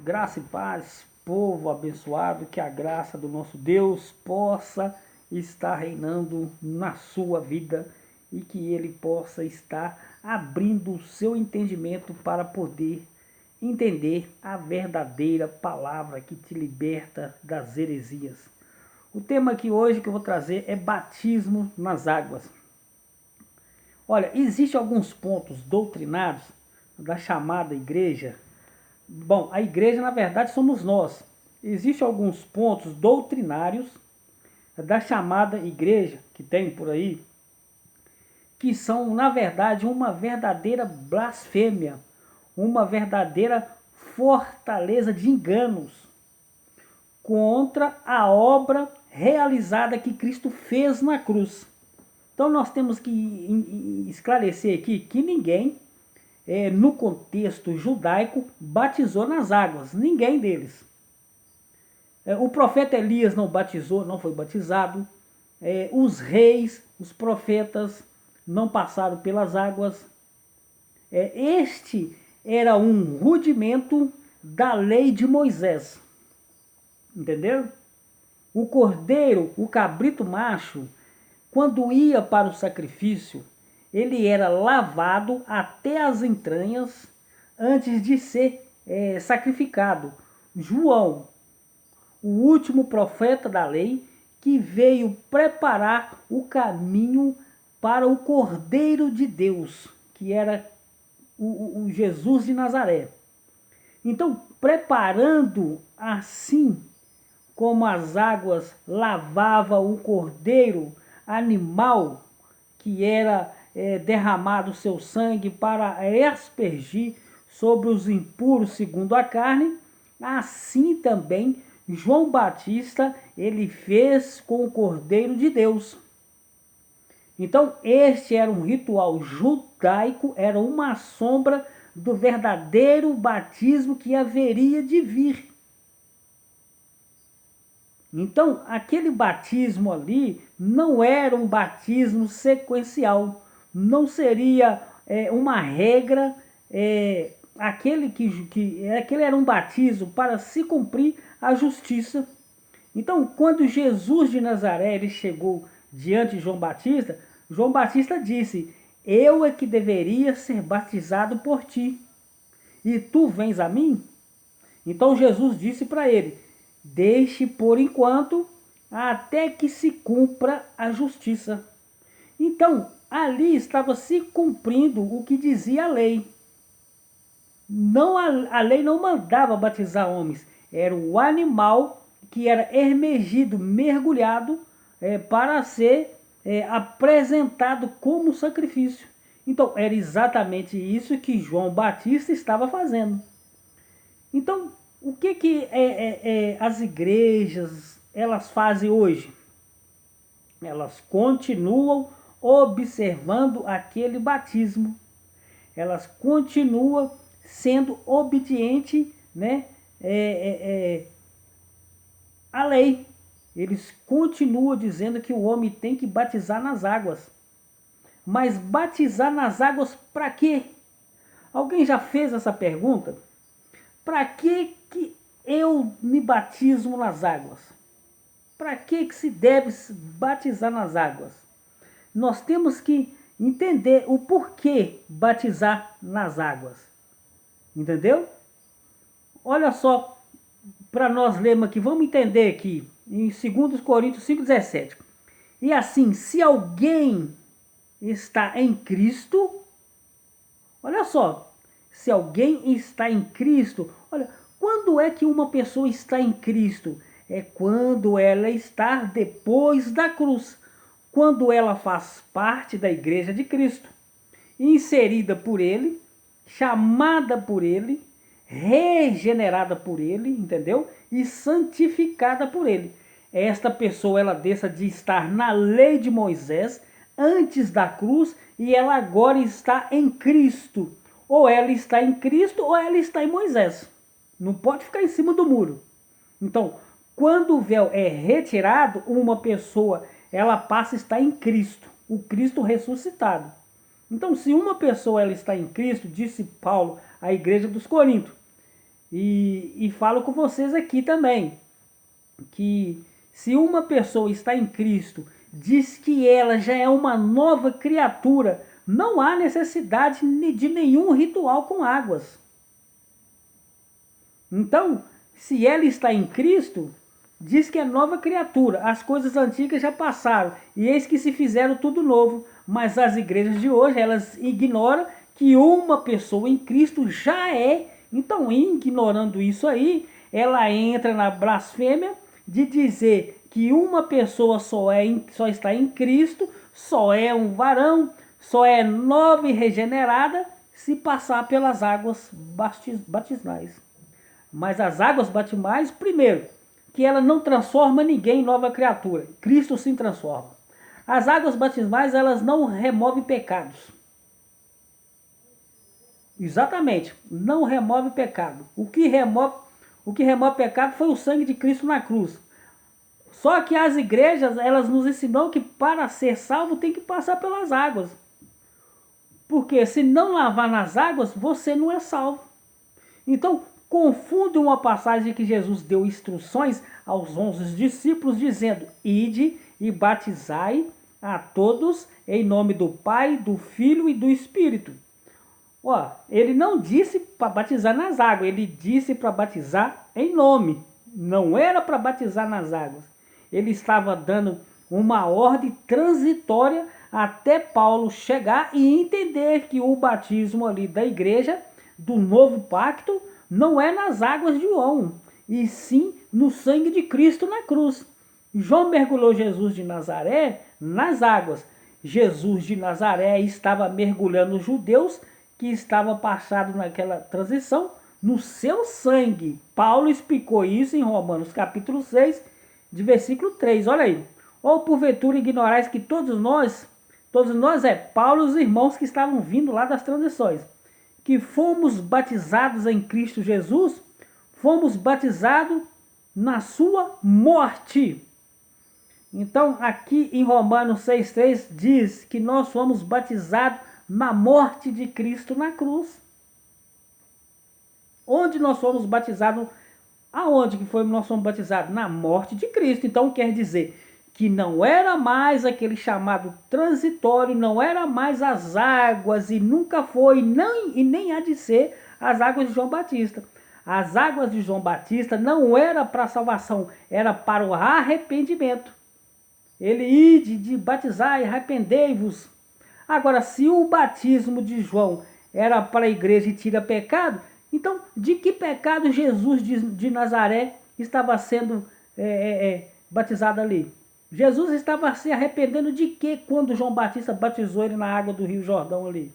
Graça e paz, povo abençoado, que a graça do nosso Deus possa estar reinando na sua vida e que Ele possa estar abrindo o seu entendimento para poder entender a verdadeira palavra que te liberta das heresias. O tema aqui hoje que eu vou trazer é batismo nas águas. Olha, existem alguns pontos doutrinários da chamada igreja. Bom, a igreja na verdade somos nós. Existem alguns pontos doutrinários da chamada igreja que tem por aí, que são na verdade uma verdadeira blasfêmia, uma verdadeira fortaleza de enganos contra a obra realizada que Cristo fez na cruz. Então nós temos que esclarecer aqui que ninguém, no contexto judaico, batizou nas águas. Ninguém deles. O profeta Elias não batizou, não foi batizado. Os reis, os profetas não passaram pelas águas. Este era um rudimento da lei de Moisés. Entenderam? O cordeiro, o cabrito macho, quando ia para o sacrifício, ele era lavado até as entranhas antes de ser sacrificado. João, o último profeta da lei, que veio preparar o caminho para o Cordeiro de Deus, que era o Jesus de Nazaré. Então, preparando assim como as águas lavavam o cordeiro animal que era derramado seu sangue para aspergir sobre os impuros segundo a carne, assim também João Batista ele fez com o Cordeiro de Deus. Então este era um ritual judaico, era uma sombra do verdadeiro batismo que haveria de vir. Então, aquele batismo ali não era um batismo sequencial, não seria uma regra, aquele era um batismo para se cumprir a justiça. Então, quando Jesus de Nazaré ele chegou diante de João Batista disse: eu é que deveria ser batizado por ti, e tu vens a mim? Então Jesus disse para ele: deixe por enquanto, até que se cumpra a justiça. Então, ali estava se cumprindo o que dizia a lei. Não, a lei não mandava batizar homens, era o animal que era emergido, mergulhado, para ser apresentado como sacrifício. Então, era exatamente isso que João Batista estava fazendo. Então, o que as igrejas elas fazem hoje? Elas continuam observando aquele batismo. Elas continuam sendo obedientes, né, à lei. Eles continuam dizendo que o homem tem que batizar nas águas. Mas batizar nas águas para quê? Alguém já fez essa pergunta? Para que eu me batismo nas águas? Para que se deve batizar nas águas? Nós temos que entender o porquê batizar nas águas. Entendeu? Olha só, para nós lermos aqui, vamos entender aqui, em 2 Coríntios 5,17. E assim, se alguém está em Cristo, olha só, se alguém está em Cristo, olha, quando é que uma pessoa está em Cristo? É quando ela está depois da cruz, quando ela faz parte da igreja de Cristo, inserida por Ele, chamada por Ele, regenerada por Ele, entendeu? E santificada por Ele. Esta pessoa, ela deixa de estar na lei de Moisés, antes da cruz, e ela agora está em Cristo. Ou ela está em Cristo, ou ela está em Moisés. Não pode ficar em cima do muro. Então, quando o véu é retirado, uma pessoa, ela passa a estar em Cristo, o Cristo ressuscitado. Então, se uma pessoa ela está em Cristo, disse Paulo à igreja dos Coríntios, E falo com vocês aqui também, que se uma pessoa está em Cristo, diz que ela já é uma nova criatura, não há necessidade de nenhum ritual com águas. Então, se ela está em Cristo, diz que é nova criatura. As coisas antigas já passaram e eis que se fizeram tudo novo. Mas as igrejas de hoje, elas ignoram que uma pessoa em Cristo já é. Então, ignorando isso aí, ela entra na blasfêmia de dizer que uma pessoa só está em Cristo, só é um varão, só é nova e regenerada se passar pelas águas batismais. Mas as águas batismais, primeiro, que ela não transforma ninguém em nova criatura. Cristo sim transforma. As águas batismais, elas não removem pecados. Exatamente, não remove pecado. O que remove pecado foi o sangue de Cristo na cruz. Só que as igrejas, elas nos ensinam que para ser salvo tem que passar pelas águas. Porque se não lavar nas águas, você não é salvo. Então, confunde uma passagem que Jesus deu instruções aos 11 discípulos, dizendo: ide e batizai a todos em nome do Pai, do Filho e do Espírito. Ó, ele não disse para batizar nas águas, ele disse para batizar em nome. Não era para batizar nas águas. Ele estava dando uma ordem transitória até Paulo chegar e entender que o batismo ali da igreja, do novo pacto, não é nas águas de João, e sim no sangue de Cristo na cruz. João mergulhou Jesus de Nazaré nas águas. Jesus de Nazaré estava mergulhando os judeus que estavam passados naquela transição no seu sangue. Paulo explicou isso em Romanos capítulo 6, de versículo 3. Olha aí. Ou porventura ignorais que todos nós Paulo e os irmãos que estavam vindo lá das transições, que fomos batizados em Cristo Jesus, fomos batizados na sua morte. Então, aqui em Romanos 6,3 diz que nós fomos batizados na morte de Cristo na cruz. Onde nós fomos batizados? Aonde que nós fomos batizados? Na morte de Cristo. Então, quer dizer que não era mais aquele chamado transitório, não era mais as águas, e nunca foi, e nem há de ser as águas de João Batista. As águas de João Batista não era para a salvação, era para o arrependimento. Ele ide de batizar e arrependei-vos. Agora, se o batismo de João era para a igreja e tira pecado, então de que pecado Jesus de Nazaré estava sendo batizado ali? Jesus estava se arrependendo de quê quando João Batista batizou ele na água do Rio Jordão ali?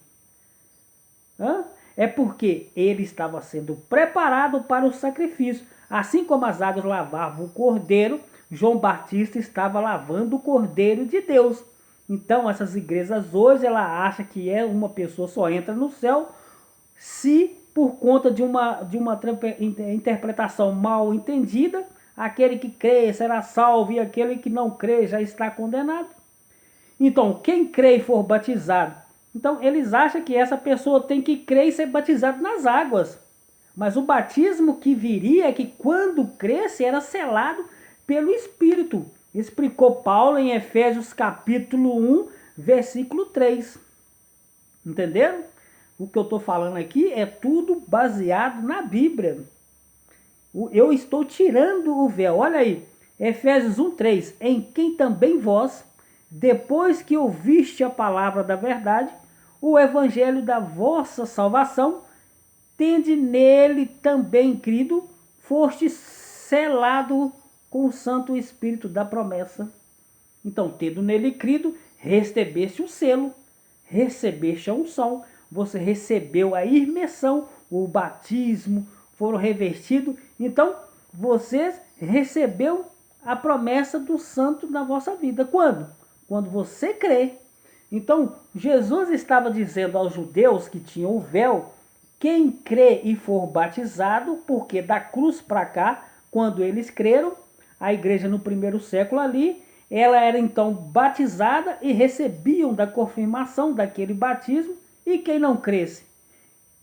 É porque ele estava sendo preparado para o sacrifício. Assim como as águas lavavam o cordeiro, João Batista estava lavando o cordeiro de Deus. Então essas igrejas hoje, ela acha que uma pessoa só entra no céu se por conta de uma interpretação mal entendida, aquele que crê será salvo e aquele que não crê já está condenado. Então, quem crê e for batizado, então eles acham que essa pessoa tem que crer e ser batizado nas águas. Mas o batismo que viria é que quando cresce era selado pelo Espírito. Explicou Paulo em Efésios capítulo 1, versículo 3. Entenderam? O que eu estou falando aqui é tudo baseado na Bíblia. Eu estou tirando o véu. Olha aí, Efésios 1:3. Em quem também vós, depois que ouviste a palavra da verdade, o evangelho da vossa salvação, tende nele também crido, foste selado com o Santo Espírito da promessa. Então, tendo nele crido, recebeste o selo, recebeste a unção, você recebeu a imersão, o batismo, foram revestidos. Então, vocês recebeu a promessa do santo na vossa vida. Quando? Quando você crê. Então, Jesus estava dizendo aos judeus que tinham o véu, quem crê e for batizado, porque da cruz para cá, quando eles creram, a igreja no primeiro século ali, ela era então batizada e recebiam da confirmação daquele batismo, e quem não cresce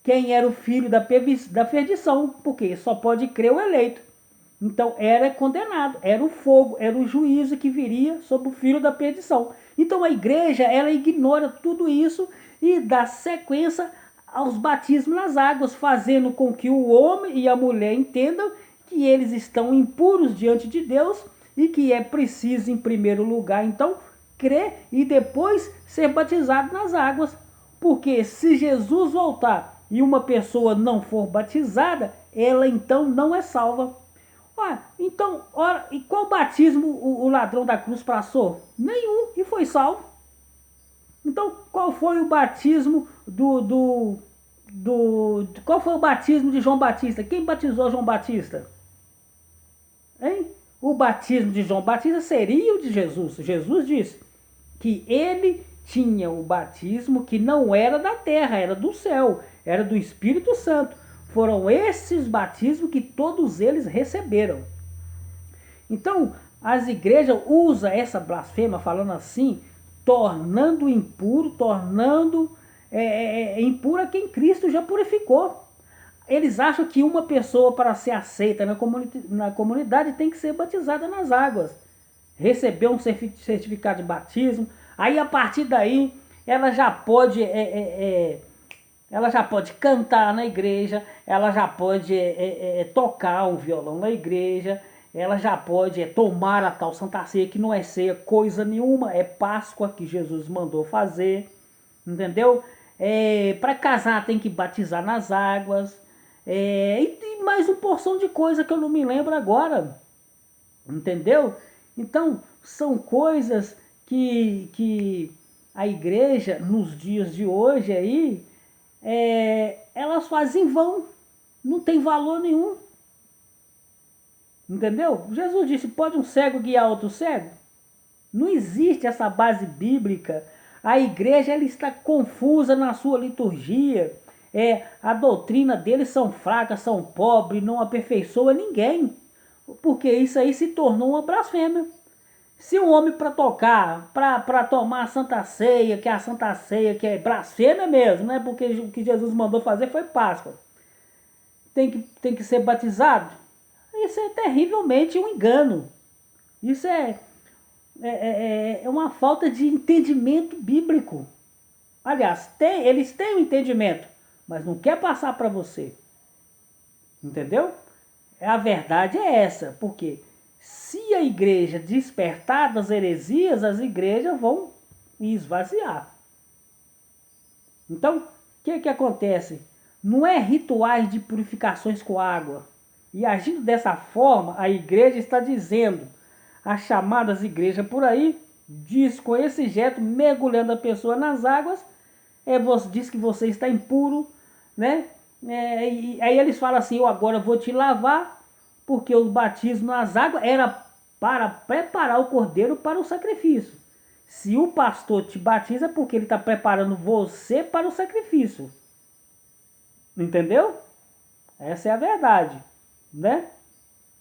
quem era o filho da perdição, porque só pode crer o eleito. Então era condenado, era o fogo, era o juízo que viria sobre o filho da perdição. Então a igreja, ela ignora tudo isso e dá sequência aos batismos nas águas, fazendo com que o homem e a mulher entendam que eles estão impuros diante de Deus e que é preciso, em primeiro lugar, então, crer e depois ser batizado nas águas. Porque se Jesus voltar e uma pessoa não for batizada, ela então não é salva. Então, ora, e qual batismo o ladrão da cruz passou? Nenhum, e foi salvo. Então, qual foi o batismo qual foi o batismo de João Batista? Quem batizou João Batista? Hein? O batismo de João Batista seria o de Jesus. Jesus disse que ele tinha o batismo que não era da terra, era do céu, era do Espírito Santo. Foram esses batismos que todos eles receberam. Então, as igrejas usam essa blasfêmia falando assim, tornando impuro, tornando impura quem Cristo já purificou. Eles acham que uma pessoa, para ser aceita na comunidade, tem que ser batizada nas águas, receber um certificado de batismo. Aí, a partir daí, ela já pode ela já pode cantar na igreja, ela já pode tocar um violão na igreja, ela já pode tomar a tal Santa Ceia, que não é ceia coisa nenhuma, é Páscoa que Jesus mandou fazer, entendeu? Para casar tem que batizar nas águas, e mais uma porção de coisa que eu não me lembro agora, entendeu? Então, são coisas que a igreja, nos dias de hoje aí, elas fazem em vão, não tem valor nenhum. Entendeu? Jesus disse, pode um cego guiar outro cego? Não existe essa base bíblica. A igreja ela está confusa na sua liturgia. A doutrina deles são fracas, são pobres, não aperfeiçoa ninguém. Porque isso aí se tornou uma blasfêmia. Se um homem para tocar, para tomar a Santa Ceia, que é a Santa Ceia, que é blasfêmia mesmo, né? Porque o que Jesus mandou fazer foi Páscoa. Tem que ser batizado? Isso é terrivelmente um engano. Isso é uma falta de entendimento bíblico. Aliás, eles têm o entendimento, mas não quer passar para você. Entendeu? A verdade é essa, porque se a igreja despertar das heresias, as igrejas vão esvaziar. Então, o que acontece? Não é rituais de purificações com água. E agindo dessa forma, a igreja está dizendo, as chamadas igrejas por aí, diz com esse jeito, mergulhando a pessoa nas águas, diz que você está impuro, né? E aí eles falam assim, eu agora vou te lavar, porque o batismo nas águas era para preparar o cordeiro para o sacrifício. Se o pastor te batiza, é porque ele está preparando você para o sacrifício. Entendeu? Essa é a verdade, né?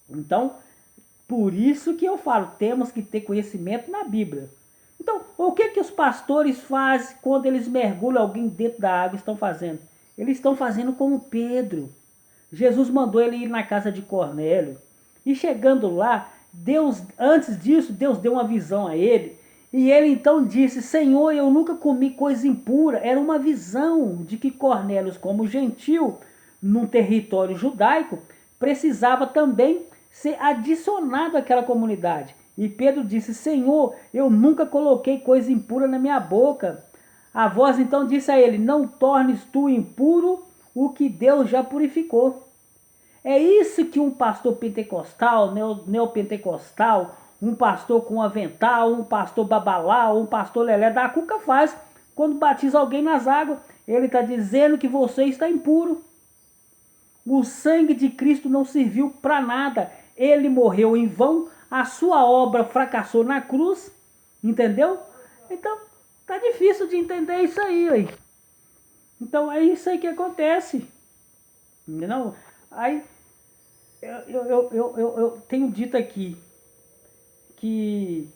Então, por isso que eu falo, temos que ter conhecimento na Bíblia. Então, o que os pastores fazem quando eles mergulham alguém dentro da água? Estão fazendo? Eles estão fazendo como Pedro. Jesus mandou ele ir na casa de Cornélio. E chegando lá, antes disso, Deus deu uma visão a ele. E ele então disse, Senhor, eu nunca comi coisa impura. Era uma visão de que Cornélio, como gentil, num território judaico, precisava também ser adicionado àquela comunidade. E Pedro disse, Senhor, eu nunca coloquei coisa impura na minha boca. A voz então disse a ele, não tornes tu impuro o que Deus já purificou. É isso que um pastor pentecostal, neopentecostal, um pastor com avental, um pastor babalá, um pastor lelé da cuca faz quando batiza alguém nas águas. Ele está dizendo que você está impuro. O sangue de Cristo não serviu para nada. Ele morreu em vão, a sua obra fracassou na cruz, entendeu? Então, tá difícil de entender isso aí, ué. Então é isso aí que acontece. Entendeu? Aí eu tenho dito aqui que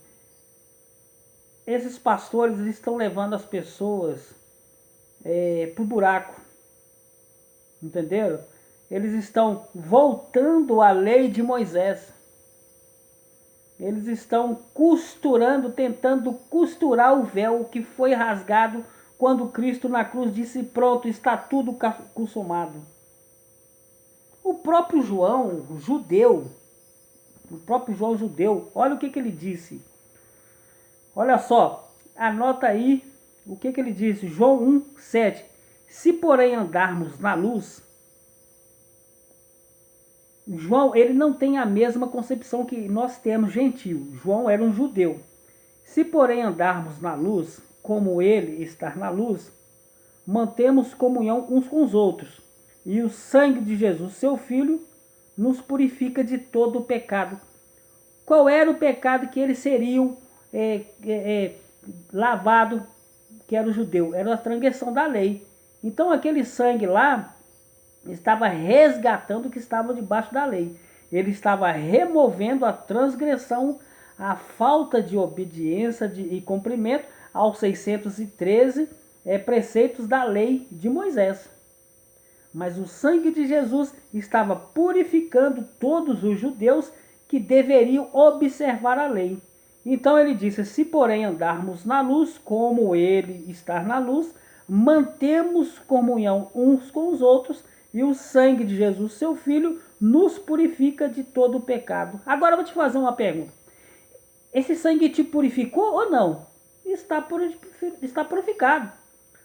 esses pastores estão levando as pessoas pro buraco. Entenderam? Eles estão voltando à lei de Moisés. Eles estão costurando, tentando costurar o véu que foi rasgado quando Cristo na cruz disse: pronto, está tudo consumado. O próprio João, judeu, olha o que ele disse. Olha só, anota aí o que ele disse. João 1:7. Se porém andarmos na luz, João, ele não tem a mesma concepção que nós temos, gentio. João era um judeu. Se porém andarmos na luz, como ele está na luz, mantemos comunhão uns com os outros. E o sangue de Jesus, seu Filho, nos purifica de todo o pecado. Qual era o pecado que eles seriam lavado, que era o judeu? Era a transgressão da lei. Então aquele sangue lá estava resgatando o que estava debaixo da lei. Ele estava removendo a transgressão, a falta de obediência e cumprimento aos 613 preceitos da lei de Moisés. Mas o sangue de Jesus estava purificando todos os judeus que deveriam observar a lei. Então ele disse: se porém andarmos na luz, como ele está na luz, mantemos comunhão uns com os outros, e o sangue de Jesus, seu Filho, nos purifica de todo o pecado. Agora eu vou te fazer uma pergunta. Esse sangue te purificou ou não? Está purificado.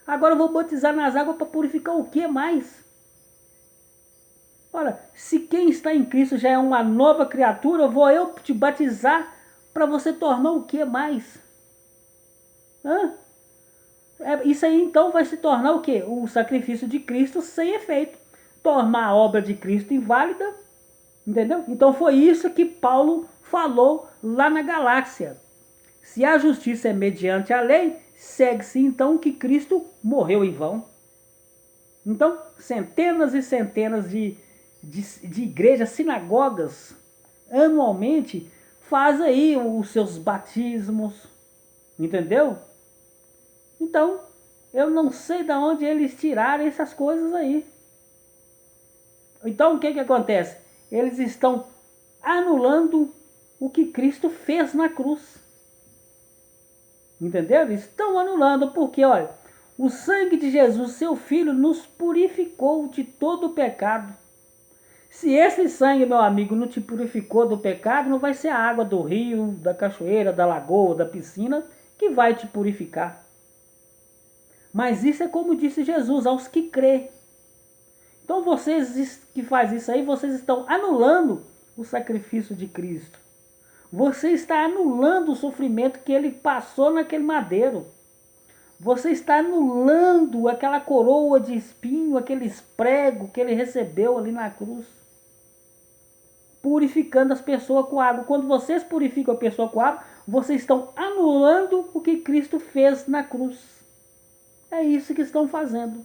Agora eu vou batizar nas águas para purificar o que mais? Olha, se quem está em Cristo já é uma nova criatura, vou eu te batizar para você tornar o que mais? Isso aí então vai se tornar o quê? O sacrifício de Cristo sem efeito. Tornar a obra de Cristo inválida. Entendeu? Então foi isso que Paulo falou lá na Galáxia. Se a justiça é mediante a lei, segue-se então que Cristo morreu em vão. Então, centenas e centenas de igrejas, sinagogas, anualmente, fazem aí os seus batismos. Entendeu? Então, eu não sei de onde eles tiraram essas coisas aí. Então, o que acontece? Eles estão anulando o que Cristo fez na cruz. Entendeu? Estão anulando porque, olha, o sangue de Jesus, seu Filho, nos purificou de todo o pecado. Se esse sangue, meu amigo, não te purificou do pecado, não vai ser a água do rio, da cachoeira, da lagoa, da piscina que vai te purificar. Mas isso é como disse Jesus, aos que crê. Então vocês que fazem isso aí, vocês estão anulando o sacrifício de Cristo. Você está anulando o sofrimento que ele passou naquele madeiro. Você está anulando aquela coroa de espinho, aqueles pregos que ele recebeu ali na cruz. Purificando as pessoas com água. Quando vocês purificam a pessoa com água, vocês estão anulando o que Cristo fez na cruz. É isso que estão fazendo.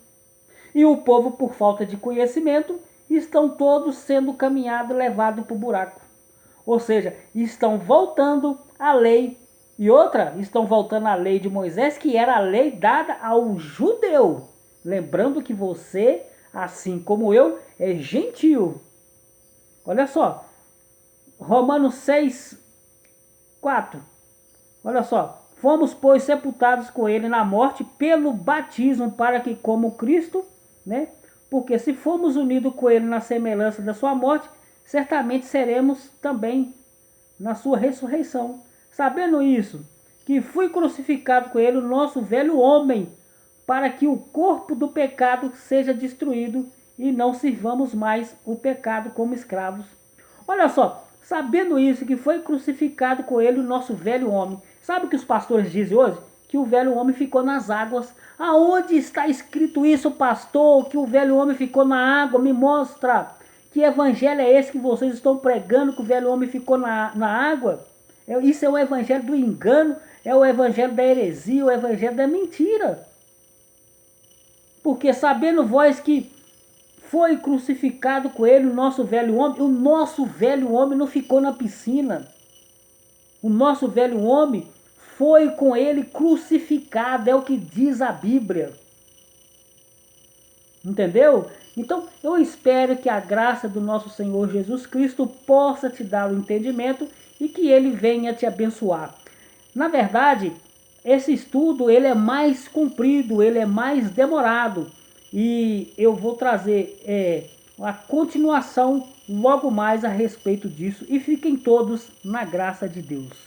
E o povo, por falta de conhecimento, estão todos sendo caminhados, levados para o buraco. Ou seja, estão voltando à lei. E outra, estão voltando à lei de Moisés, que era a lei dada ao judeu. Lembrando que você, assim como eu, é gentil. Olha só, Romanos 6:4. Olha só, fomos, pois, sepultados com ele na morte pelo batismo, para que, como Cristo, né? Porque se formos unidos com ele na semelhança da sua morte, certamente seremos também na sua ressurreição. Sabendo isso, que fui crucificado com ele o nosso velho homem, para que o corpo do pecado seja destruído e não sirvamos mais o pecado como escravos. Olha só, sabendo isso, que foi crucificado com ele o nosso velho homem. Sabe o que os pastores dizem hoje? Que o velho homem ficou nas águas. Aonde está escrito isso, pastor? Que o velho homem ficou na água? Me mostra. Que evangelho é esse que vocês estão pregando, que o velho homem ficou na água? Isso é o evangelho do engano, é o evangelho da heresia, o evangelho da mentira. Porque sabendo vós que foi crucificado com ele o nosso velho homem não ficou na piscina. O nosso velho homem foi com ele crucificado, é o que diz a Bíblia. Entendeu? Então, eu espero que a graça do nosso Senhor Jesus Cristo possa te dar o entendimento e que ele venha te abençoar. Na verdade, esse estudo ele é mais comprido, ele é mais demorado e eu vou trazer a continuação logo mais a respeito disso e fiquem todos na graça de Deus.